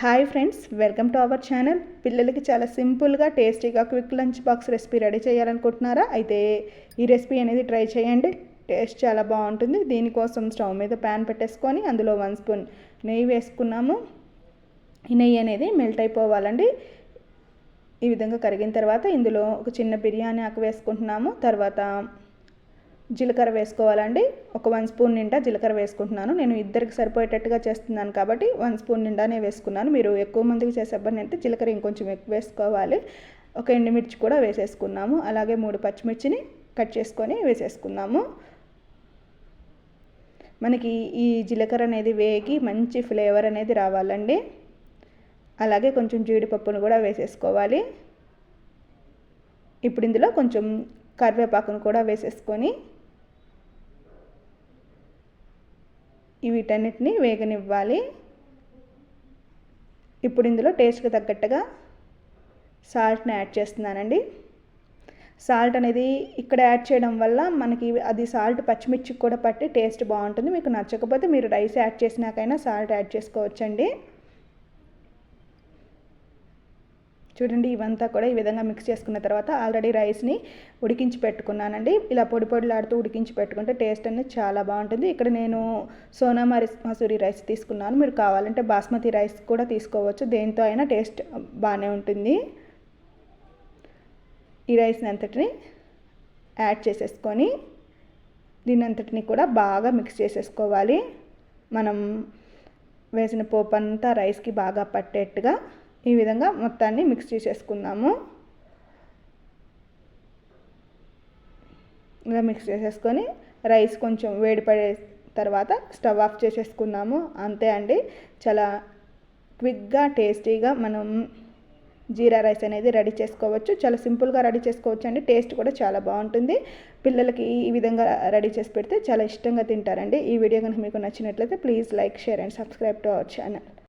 Hi friends, welcome to our channel. పిల్లలకి చాలా సింపుల్గా టేస్టీగా quick lunch box recipe ready చేయాలనుకుంటున్నారా? అయితే ఈ రెసిపీ అనేది ట్రై చేయండి. టేస్ట్ చాలా బాగుంటుంది. దీనికోసం స్టవ్ మీద ప్యాన్ పెట్టేసుకొని అందులో 1 స్పూన్ నెయ్యి వేసుకున్నాము. ఈ నెయ్యి అనేది మెల్ట్ అయిపోవాలండి. ఈ విధంగా కరిగిన తర్వాత ఇందులో ఒక చిన్న బిర్యానీ ఆకు వేసుకుంటున్నాము. తర్వాత జీలకర్ర వేసుకోవాలండి. ఒక 1 స్పూన్ నిండా జీలకర్ర వేసుకుంటున్నాను. నేను ఇద్దరికి సరిపోయేటట్టుగా చేస్తున్నాను కాబట్టి 1 స్పూన్ నిండానే వేసుకున్నాను. మీరు ఎక్కువ మందికి చేసేబ్బనంటే జీలకర్ర ఇంకొంచెం ఎక్కువ వేసుకోవాలి. ఒక ఎండుమిర్చి కూడా వేసేసుకున్నాము. అలాగే 3 పచ్చిమిర్చిని కట్ చేసుకొని వేసేసుకున్నాము. మనకి ఈ జీలకర్ర అనేది వేగి మంచి ఫ్లేవర్ అనేది రావాలండి. అలాగే కొంచెం జీడిపప్పును కూడా వేసేసుకోవాలి. ఇప్పుడు ఇందులో కొంచెం కరివేపాకును కూడా వేసేసుకొని వీటన్నిటిని వేగనివ్వాలి. ఇప్పుడు ఇందులో టేస్ట్కి తగ్గట్టుగా సాల్ట్ని యాడ్ చేస్తున్నానండి. సాల్ట్ అనేది ఇక్కడ యాడ్ చేయడం వల్ల మనకి అది సాల్ట్ పచ్చిమిర్చికి కూడా పట్టి టేస్ట్ బాగుంటుంది. మీకు నచ్చకపోతే మీరు రైస్ యాడ్ చేసినాకైనా సాల్ట్ యాడ్ చేసుకోవచ్చండి. చూడండి, ఇవంతా కూడా ఈ విధంగా మిక్స్ చేసుకున్న తర్వాత ఆల్రెడీ రైస్ని ఉడికించి పెట్టుకున్నానండి. ఇలా పొడి పొడిలాడుతూ ఉడికించి పెట్టుకుంటే టేస్ట్ అనేది చాలా బాగుంటుంది. ఇక్కడ నేను సోనా మసూరి రైస్ తీసుకున్నాను. మీరు కావాలంటే బాస్మతి రైస్ కూడా తీసుకోవచ్చు. దేంతో అయినా టేస్ట్ బాగానే ఉంటుంది. ఈ రైస్ని అంతటిని యాడ్ చేసేసుకొని దీని అంతటిని కూడా బాగా మిక్స్ చేసేసుకోవాలి. మనం వేసిన పోపు అంతా రైస్కి బాగా పట్టేట్టుగా ఈ విధంగా మొత్తాన్ని మిక్స్ చేసేసుకుందాము. ఇలా మిక్స్ చేసేసుకొని రైస్ కొంచెం వేడిపడే తర్వాత స్టవ్ ఆఫ్ చేసేసుకుందాము. అంతే అండి, చాలా క్విక్గా టేస్టీగా మనం జీరా రైస్ అనేది రెడీ చేసుకోవచ్చు. చాలా సింపుల్గా రెడీ చేసుకోవచ్చు అండి. టేస్ట్ కూడా చాలా బాగుంటుంది. పిల్లలకి ఈ విధంగా రెడీ చేసి పెడితే చాలా ఇష్టంగా తింటారండి. ఈ వీడియో కనుక మీకు నచ్చినట్లయితే please like, share and subscribe to our channel.